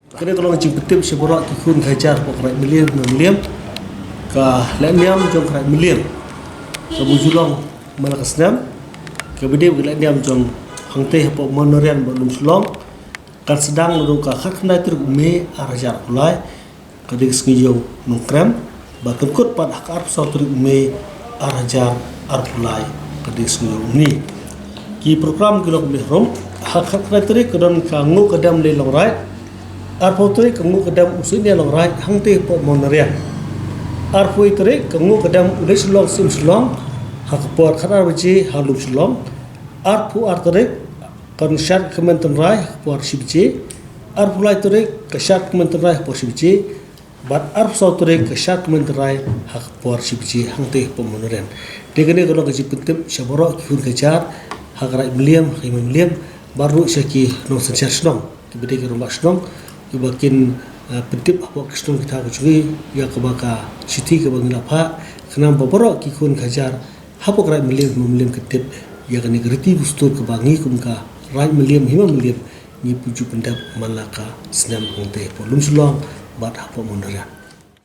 Kini kalau ngecik betip seborok kikun kajar pokok miliam ke leniam jong kerak miliam ke bujulong malakasnam ke bedip ke leniam jong hangteh pok monorian belum sulong kan sedang lalu ke khat kena ter me arajar kulai ke dik sengijong nongkrem bahkan kut pad akar pesawat ter me arajar arpulai ke dik sengijong ni ki program kilok mihrom hak kena ter kedon kangu kedam le longrai arpotoi kangu kedam usunya longrai hangteh pok monorian arpoi tere kangu kedam ulis long sim sulong hak por khara baji halum sulong arpu artere kan syar kementerian rai por sibje arpulai tere ke syar kementerian rai por sibje bat arp sau tere ke syar kementerian rai hak por sibje hangteh pok monorian degene kalau gaji pentep syaboro kihun kejar hak rai miliam miliam baru syaki nong sensyar senong kibede ke rumah senong kebakin pentip apa kestung kita kecuri ya kebaka siti kebangin apa kenapa borok kikun kajar apa kerai miliam ketip ya kan negerti bustur kebangi kumka rai miliam ni puju pendap malaka senam hangteh polum sulong bat apa monorian.